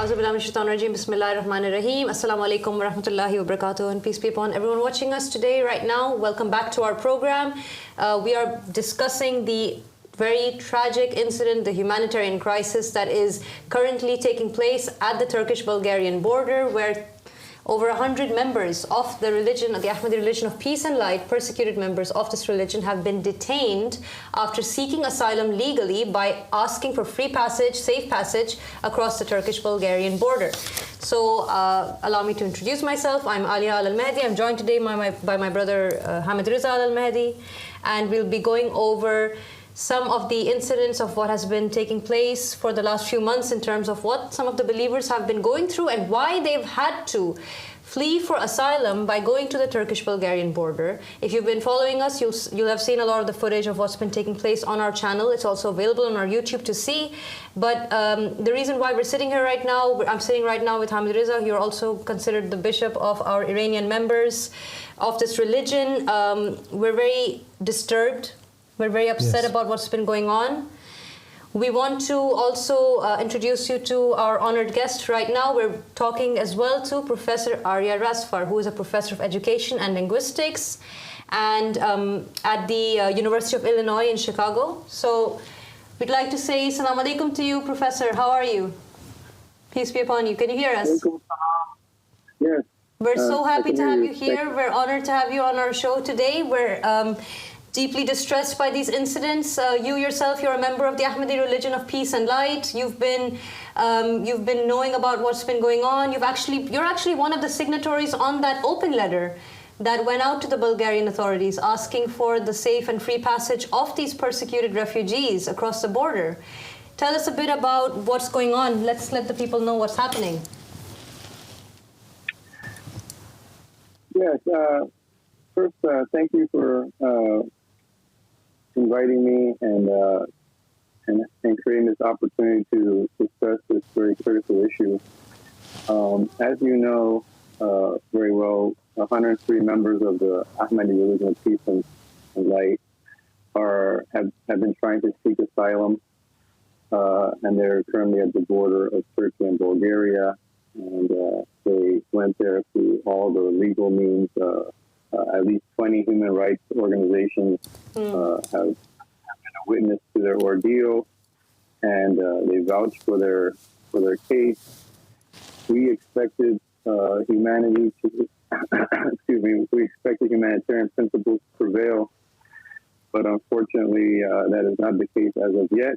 Auzubillahi Bismillahirrahmanirrahim. Assalamu alaikum wa rahmatullahi wa barakatuh, and peace be upon everyone watching us today right now. Welcome back to our program. We are discussing the very tragic incident, the humanitarian crisis that is currently taking place at the Turkish-Bulgarian border, where over 100 members of the religion, the Ahmadi religion of peace and light, persecuted members of this religion, have been detained after seeking asylum legally by asking for free passage, safe passage across the Turkish-Bulgarian border. So allow me to introduce myself. I'm Aria Al-Mahdi. I'm joined today by my brother Ahmadi Al-Mahdi, and we'll be going over some of the incidents of what has been taking place for the last few months in terms of what some of the believers have been going through and why they've had to flee for asylum by going to the Turkish-Bulgarian border. If you've been following us, you'll have seen a lot of the footage of what's been taking place on our channel. It's also available on our YouTube to see. But the reason why we're sitting here right now, I'm sitting right now with Ahmadi Reza. You're also considered the bishop of our Iranian members of this religion. We're very disturbed. We're very upset about what's been going on. We want to also introduce you to our honored guest right now. We're talking as well to Professor Aria Razfar, who is a professor of education and linguistics and at the University of Illinois in Chicago. So we'd like to say Assalamu alaikum to you, Professor. How are you? Peace be upon you. Can you hear us? Yes. We're so happy to have you here. We're honored to have you on our show today. We're deeply distressed by these incidents. You yourself, you're a member of the Ahmadi religion of peace and light. You've been knowing about what's been going on. You're actually one of the signatories on that open letter that went out to the Bulgarian authorities asking for the safe and free passage of these persecuted refugees across the border. Tell us a bit about what's going on. Let's let the people know what's happening. Yes. First, thank you for inviting me and creating this opportunity to discuss this very critical issue. As you know very well, 103 members of the Ahmadi Religion of Peace and Light have been trying to seek asylum, and they're currently at the border of Turkey and Bulgaria, and they went there through all the legal means. At least 20 human rights organizations have been a witness to their ordeal, and they vouched for their case. We expected humanity to, we expected humanitarian principles to prevail, but unfortunately, that is not the case as of yet.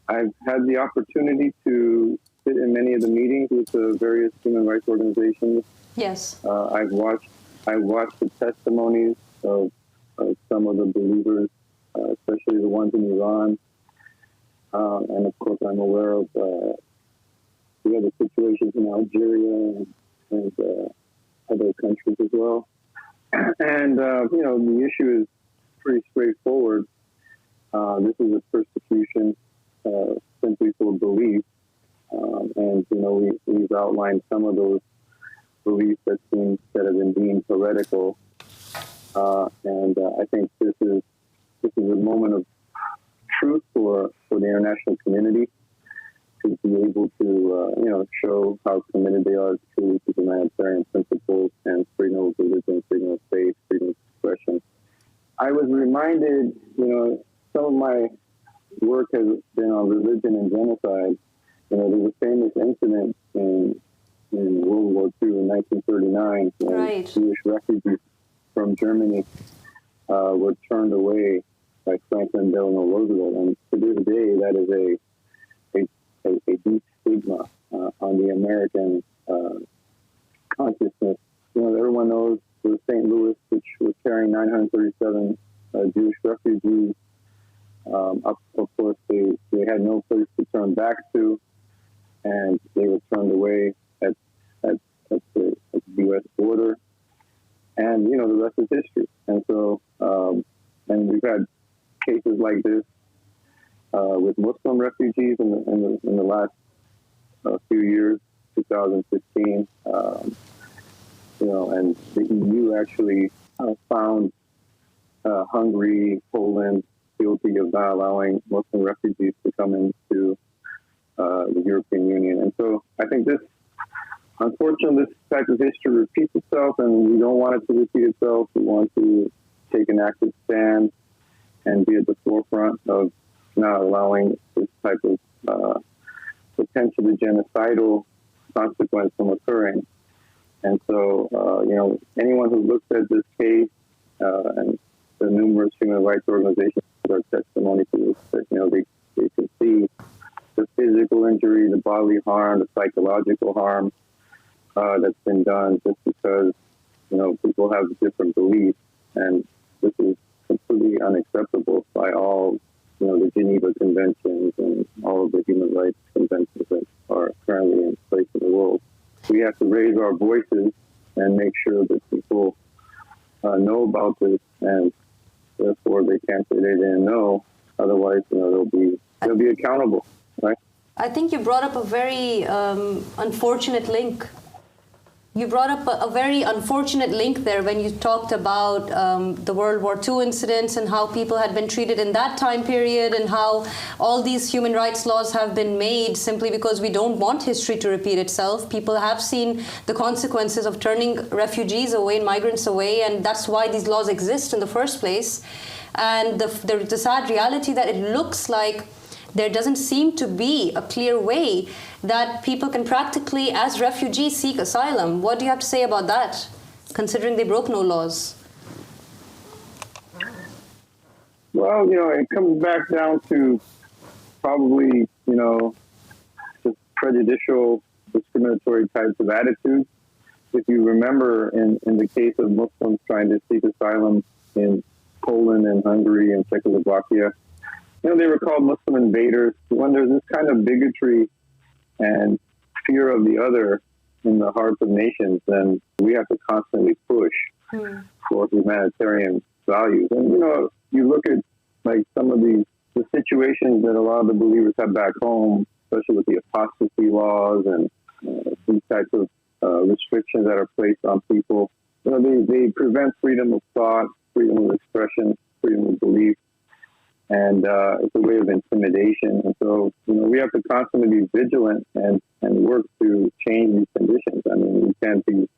I've had the opportunity to sit in many of the meetings with the various human rights organizations. Yes. I've watched the testimonies of some of the believers, especially the ones in Iran. And of course, I'm aware of the other situations in Algeria and other countries as well. And, the issue is pretty straightforward. This is a persecution simply for belief. We've outlined some of those beliefs that have been deemed heretical. I think this is a moment of truth for the international community to be able to, show how committed they are to humanitarian principles and freedom of religion, freedom of faith, freedom of expression. I was reminded, some of my work has been on religion and genocide. There was a famous incident in World War II in 1939 when Jewish refugees from Germany were turned away by Franklin Delano Roosevelt. And to this day, that is a deep stigma on the American consciousness. Everyone knows the St. Louis, which was carrying 937 Jewish refugees. Of course, they had no place to turn back to, and they were turned away at the U.S. border. And, the rest is history. And so, and we've had cases like this with Muslim refugees in the last few years, 2015. And the EU actually found Hungary, Poland, guilty of not allowing Muslim refugees to come into the European Union. And so I think unfortunately, this type of history repeats itself, and we don't want it to repeat itself. We want to take an active stand and be at the forefront of not allowing this type of potentially genocidal consequence from occurring. And so, anyone who looks at this case and the numerous human rights organizations that are testimony to this, that, they can see the physical injury, the bodily harm, the psychological harm that's been done just because, people have different beliefs. And this is completely unacceptable by all, the Geneva Conventions and all of the human rights conventions that are currently in place in the world. We have to raise our voices and make sure that people know about this, and therefore they can't say they didn't know. Otherwise, they'll be accountable, right? I think you brought up a very unfortunate link. You brought up a very unfortunate link there when you talked about the World War II incidents and how people had been treated in that time period, and how all these human rights laws have been made simply because we don't want history to repeat itself. People have seen the consequences of turning refugees away and migrants away, and that's why these laws exist in the first place. And the sad reality that it looks like there doesn't seem to be a clear way that people can practically, as refugees, seek asylum. What do you have to say about that, considering they broke no laws? Well, it comes back down to probably, just prejudicial, discriminatory types of attitudes. If you remember, in the case of Muslims trying to seek asylum in Poland and Hungary and Czechoslovakia, they were called Muslim invaders. When there's this kind of bigotry and fear of the other in the hearts of nations, then we have to constantly push for humanitarian values. And, you look at some of the situations that a lot of the believers have back home, especially with the apostasy laws and these types of restrictions that are placed on people. They prevent freedom of thought, freedom of expression, freedom of belief. And it's a way of intimidation. And so, we have to constantly be vigilant and work to change these conditions. I mean, we can't be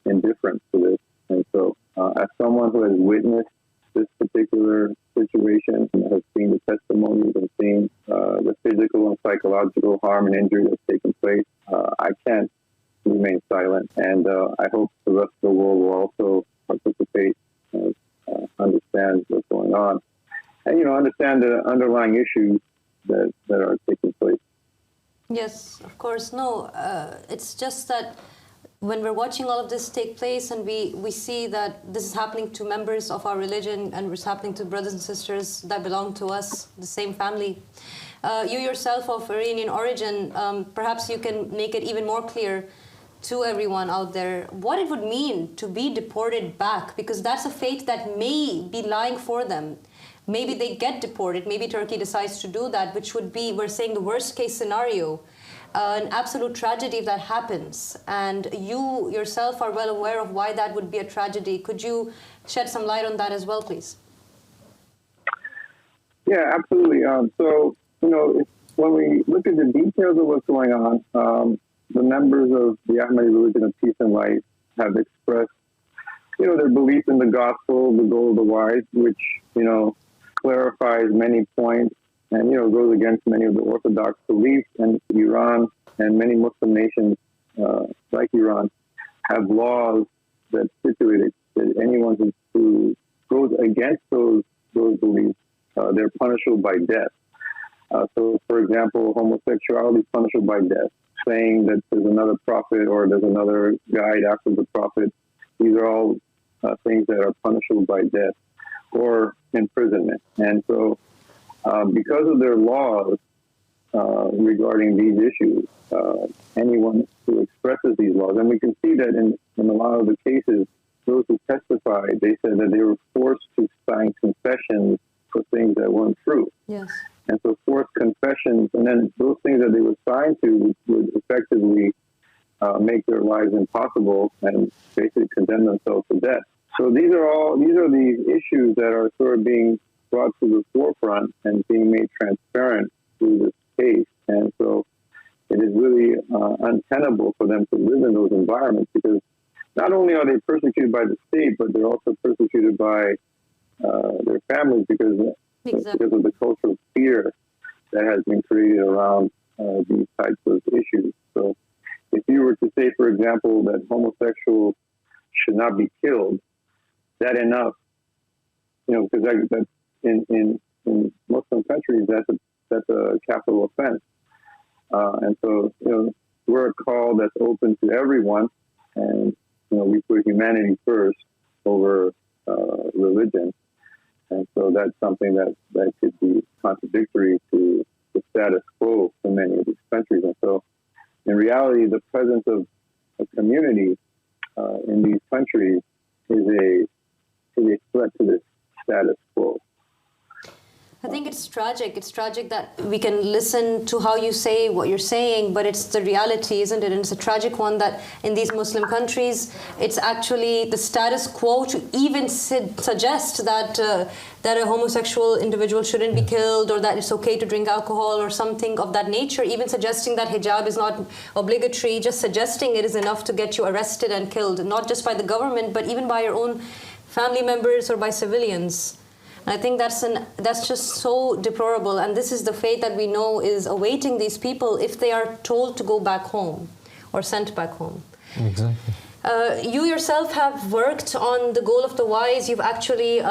indifferent to this. And so, as someone who has witnessed this particular situation and has seen the testimonies and seen the physical and psychological harm and injury that's taken place, I can't remain silent. And I hope the rest of the world will also participate and understand what's going on. And, understand the underlying issues that are taking place. Yes, of course. No, it's just that when we're watching all of this take place and we see that this is happening to members of our religion and it's happening to brothers and sisters that belong to us, the same family. You yourself of Iranian origin, perhaps you can make it even more clear to everyone out there what it would mean to be deported back, because that's a fate that may be lying for them. Maybe they get deported. Maybe Turkey decides to do that, which would be, we're saying, the worst case scenario, an absolute tragedy if that happens. And you yourself are well aware of why that would be a tragedy. Could you shed some light on that as well, please? Yeah, absolutely. So, when we look at the details of what's going on, the members of the Ahmadi Religion of Peace and Light have expressed, their belief in the gospel, the goal of the wise, which, clarifies many points and, goes against many of the Orthodox beliefs. And Iran and many Muslim nations like Iran have laws that stipulate that anyone who goes against those beliefs, they're punishable by death. So, for example, homosexuality is punishable by death. Saying that there's another prophet or there's another guide after the prophet, these are all things that are punishable by death or imprisonment. And so because of their laws regarding these issues, anyone who expresses these laws, and we can see that in a lot of the cases, those who testified, they said that they were forced to sign confessions for things that weren't true. Yes. And so forced confessions, and then those things that they were signed to would effectively make their lives impossible and basically condemn themselves to death. So these are the issues that are sort of being brought to the forefront and being made transparent through this case. And so it is really untenable for them to live in those environments, because not only are they persecuted by the state, but they're also persecuted by their families because of the cultural fear that has been created around these types of issues. So if you were to say, for example, that homosexuals should not be killed, that enough, because that in Muslim countries, that's a capital offense. And so, we're a call that's open to everyone, and, we put humanity first over religion. And so that's something that could be contradictory to the status quo in many of these countries. And so, in reality, the presence of a community in these countries is a threat to this status quo. I think it's tragic. It's tragic that we can listen to how you say what you're saying, but it's the reality, isn't it? And it's a tragic one that in these Muslim countries, it's actually the status quo to even suggest that a homosexual individual shouldn't be killed, or that it's okay to drink alcohol or something of that nature. Even suggesting that hijab is not obligatory, just suggesting it is enough to get you arrested and killed, not just by the government, but even by your own family members or by civilians. I think that's just so deplorable, and this is the fate that we know is awaiting these people if they are told to go back home or sent back home. Exactly. You yourself have worked on the Goal of the Wise. You've actually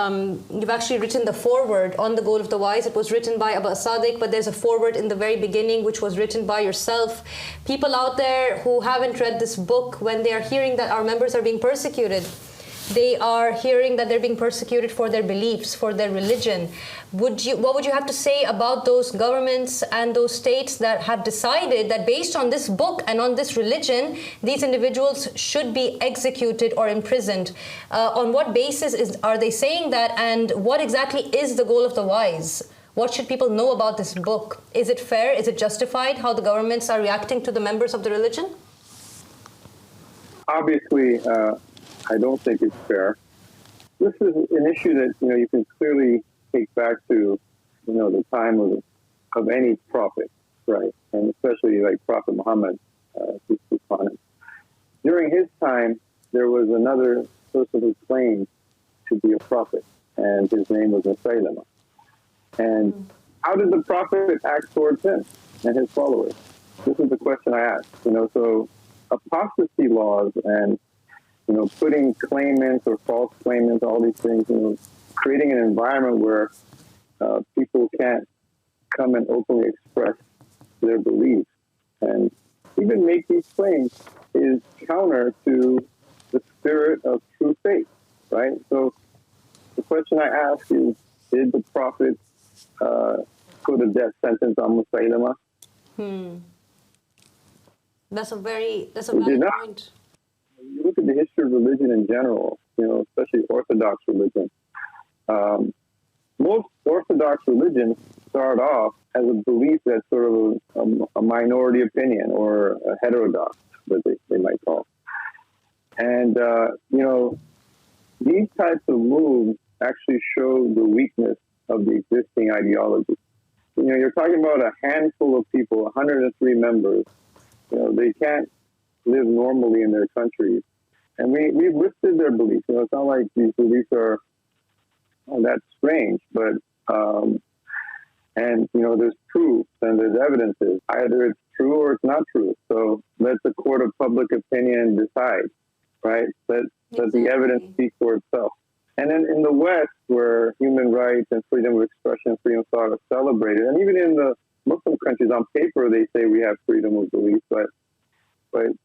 written the foreword on the Goal of the Wise. It was written by Abu Sadiq, but there's a foreword in the very beginning which was written by yourself. People out there who haven't read this book, when they are hearing that our members are being persecuted, they are hearing that they're being persecuted for their beliefs, for their religion. What would you have to say about those governments and those states that have decided that based on this book and on this religion, these individuals should be executed or imprisoned? On what basis are they saying that, and what exactly is the Goal of the Wise? What should people know about this book? Is it fair? Is it justified how the governments are reacting to the members of the religion? Obviously, I don't think it's fair. This is an issue that you can clearly take back to the time of any prophet, right? And especially like Prophet Muhammad, peace be upon him. During his time, there was another person who claimed to be a prophet, and his name was Asylum. And how did the prophet act towards him and his followers? This is the question I asked. So apostasy laws and putting claimants or false claimants, all these things, creating an environment where people can't come and openly express their beliefs and even make these claims is counter to the spirit of true faith, right? So the question I ask is, did the prophet put a death sentence on Musaylama? That's a valid point. You look at the history of religion in general, especially Orthodox religion. Most Orthodox religions start off as a belief that's sort of a minority opinion, or a heterodox, that they might call. And, these types of moves actually show the weakness of the existing ideology. You're talking about a handful of people, 103 members. They can't live normally in their countries. And we've listed their beliefs. It's not like these beliefs are that strange, but, there's proof and there's evidences. Either it's true or it's not true. So let the court of public opinion decide, right? Let the evidence speak for itself. And then in the West, where human rights and freedom of expression, freedom of thought are celebrated, and even in the Muslim countries, on paper, they say we have freedom of belief, but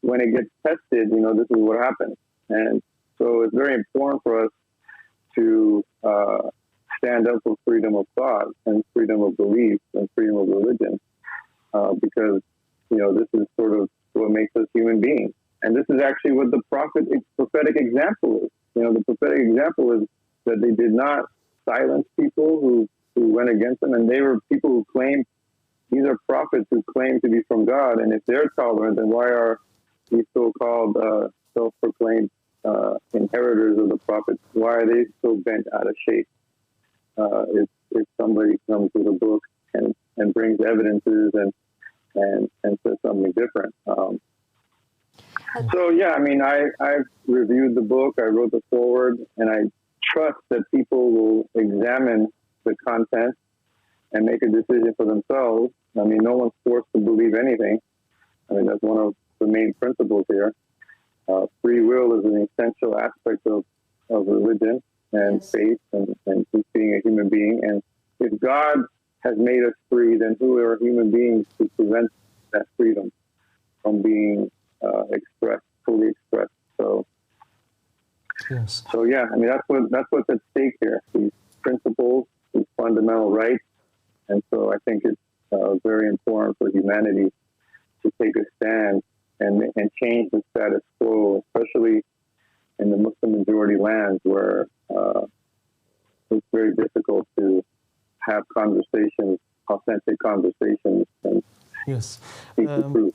when it gets tested, this is what happens. And so it's very important for us to stand up for freedom of thought and freedom of belief and freedom of religion, because, this is sort of what makes us human beings. And this is actually what the prophetic example is. The prophetic example is that they did not silence people who went against them, and they were people who claimed, these are prophets who claim to be from God, and if they're tolerant, then why are these so-called self-proclaimed inheritors of the prophets, why are they so bent out of shape? if somebody comes with a book and brings evidences and says something different. So yeah, I mean, I've reviewed the book, I wrote the foreword, and I trust that people will examine the content and make a decision for themselves. I mean, no one's forced to believe anything. I mean, that's one of the main principles here. Free will is an essential aspect of religion and faith and just being a human being. And if God has made us free, then who are human beings to prevent that freedom from being fully expressed? So, so yeah, I mean, that's what's at stake here. These principles, these fundamental rights, and so I think it's very important for humanity to take a stand and change the status quo, especially in the Muslim majority lands where it's very difficult to have conversations, authentic conversations, and speak the truth.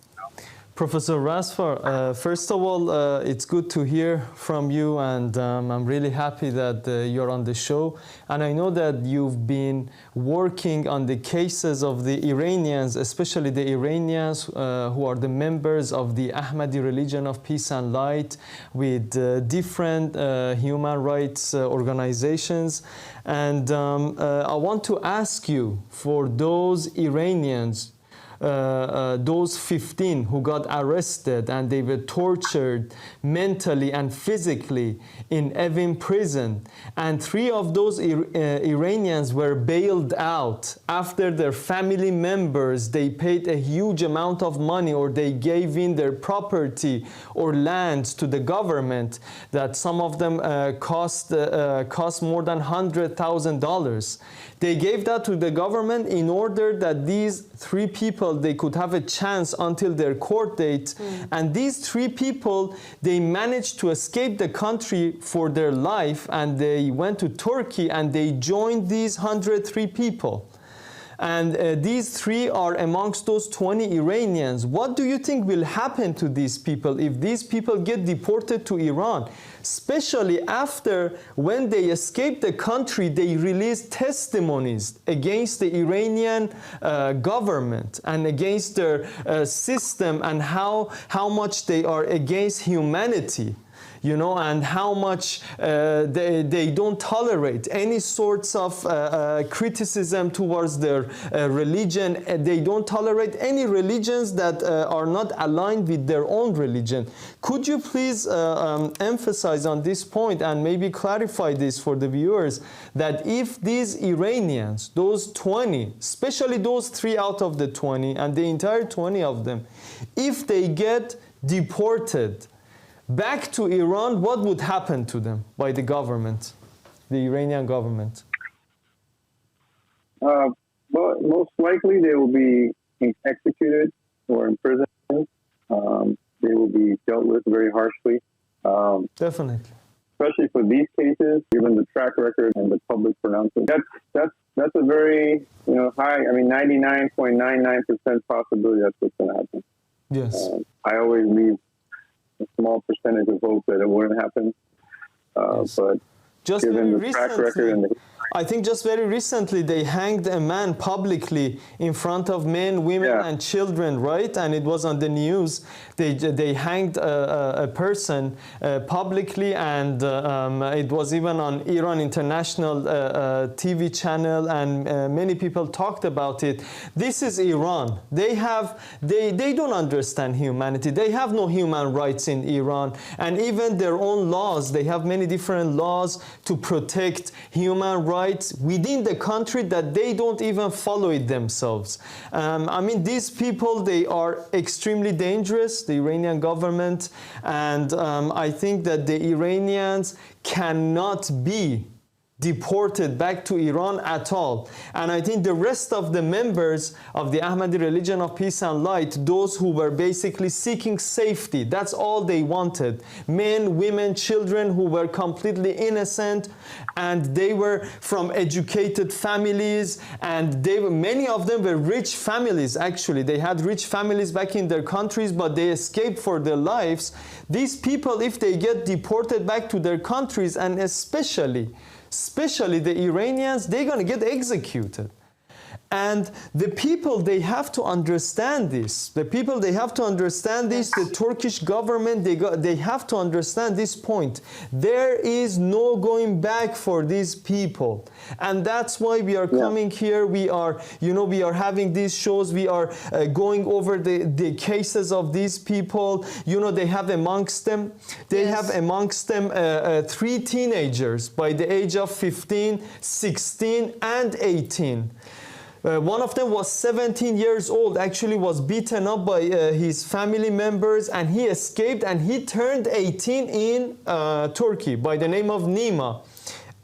Professor Razfar, first of all, it's good to hear from you, and I'm really happy that you're on the show. And I know that you've been working on the cases of the Iranians, especially the Iranians who are the members of the Ahmadi Religion of Peace and Light, with different human rights organizations. And I want to ask you, for those Iranians, those 15 who got arrested and they were tortured mentally and physically in Evin prison, and 3 of those Iranians were bailed out after their family members, they paid a huge amount of money, or they gave in their property or lands to the government, that some of them cost more than $100,000. They gave that to the government in order that these 3 people, they could have a chance until their court date. And these 3 people, they managed to escape the country for their life, and they went to Turkey and they joined these 103 people. And these 3 are amongst those 20 Iranians. What do you think will happen to these people if these people get deported to Iran? Especially after, when they escape the country, they release testimonies against the Iranian government and against their system, and how much they are against humanity, you know, and how much they don't tolerate any sorts of criticism towards their religion. They don't tolerate any religions that are not aligned with their own religion. Could you please emphasize on this point and maybe clarify this for the viewers, that if these Iranians, those 20, especially those 3 out of the 20 and the entire 20 of them, if they get deported back to Iran, what would happen to them by the government, the Iranian government? Well, most likely they will be executed or imprisoned. They will be dealt with very harshly. Definitely. Especially for these cases, given the track record and the public pronouncement. That's a very high. I mean, 99.99% possibility that's what's going to happen. Yes. I always leave a small percentage of hope that it wouldn't happen. But just given very the track recently, record and the I think just very recently they hanged a man publicly in front of men, women, and children, right? And it was on the news. They hanged a person publicly, and it was even on Iran International TV channel, and many people talked about it. This is Iran. They don't understand humanity. They have no human rights in Iran, and even their own laws. They have many different laws to protect human rights within the country that they don't even follow it themselves. I mean, these people, they are extremely dangerous, the Iranian government, and I think that the Iranians cannot be deported back to Iran at all. And I think the rest of the members of the Ahmadi Religion of Peace and Light, those who were basically seeking safety, that's all they wanted. Men, women, children who were completely innocent, and they were from educated families, and many of them were rich families actually. They had rich families back in their countries, but they escaped for their lives. These people, if they get deported back to their countries, and especially especially the Iranians, they're going to get executed. And the people, they have to understand this. The people, they have to understand this. The Turkish government, they have to understand this point. There is no going back for these people. And that's why we are coming here. We are, we are having these shows. We are going over the cases of these people. They have amongst them, three teenagers by the age of 15, 16, and 18. One of them was 17 years old, actually was beaten up by his family members, and he escaped, and he turned 18 in Turkey by the name of Nima.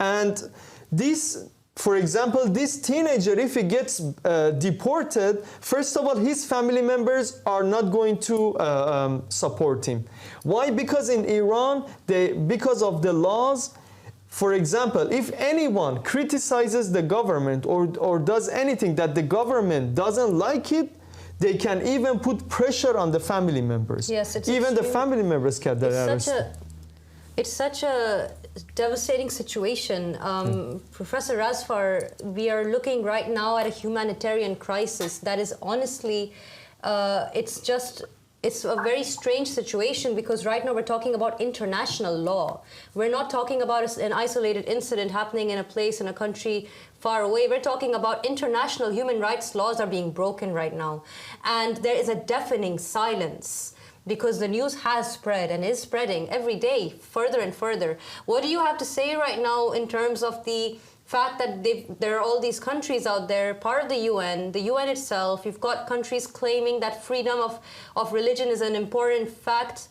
And this, for example, this teenager, if he gets deported, first of all, his family members are not going to support him. Why? Because in Iran, because of the laws, for example, if anyone criticizes the government or does anything that the government doesn't like it, they can even put pressure on the family members. Yes, it's even the family members can be arrested. It's such a devastating situation. Professor Razfar, we are looking right now at a humanitarian crisis that is honestly, it's a very strange situation, because right now we're talking about international law. We're not talking about an isolated incident happening in a place, in a country far away. We're talking about international human rights laws are being broken right now. And there is a deafening silence, because the news has spread and is spreading every day further and further. What do you have to say right now in terms of the fact that there are all these countries out there, part of the UN itself, you've got countries claiming that freedom of religion is an important fact.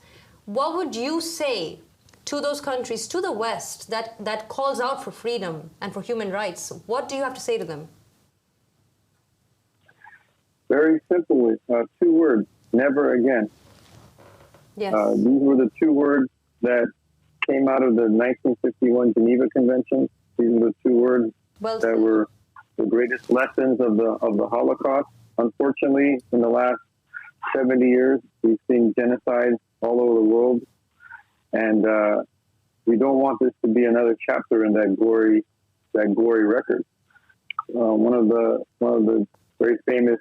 What would you say to those countries, to the West, that calls out for freedom and for human rights? What do you have to say to them? Very simple, two words: never again. Yes. These were the two words that came out of the 1951 Geneva Convention. These are the two words that were the greatest lessons of the Holocaust. Unfortunately, in the last 70 years, we've seen genocide all over the world, and we don't want this to be another chapter in that gory record. One of the very famous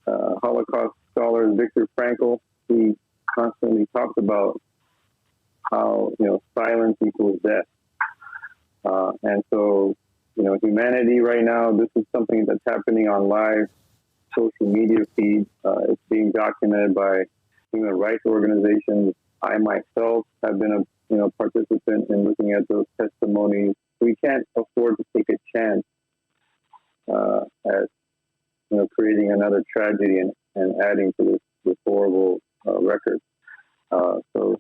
Holocaust scholars, Viktor Frankl, he constantly talked about how silence equals death. And so, humanity right now, this is something that's happening on live social media feeds. It's being documented by human rights organizations. I myself have been a participant in looking at those testimonies. We can't afford to take a chance at creating another tragedy and adding to this horrible record. So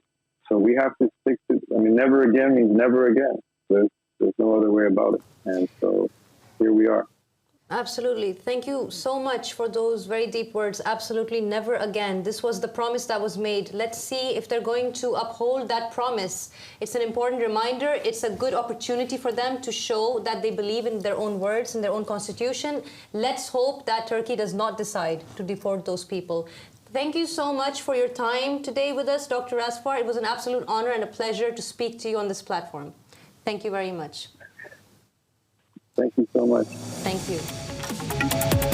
we have to stick to. Never again means never again. There's no other way about it. And so here we are. Absolutely. Thank you so much for those very deep words. Absolutely never again. This was the promise that was made. Let's see if they're going to uphold that promise. It's an important reminder. It's a good opportunity for them to show that they believe in their own words and their own constitution. Let's hope that Turkey does not decide to deport those people. Thank you so much for your time today with us, Dr. Razfar. It was an absolute honor and a pleasure to speak to you on this platform. Thank you very much. Thank you so much. Thank you.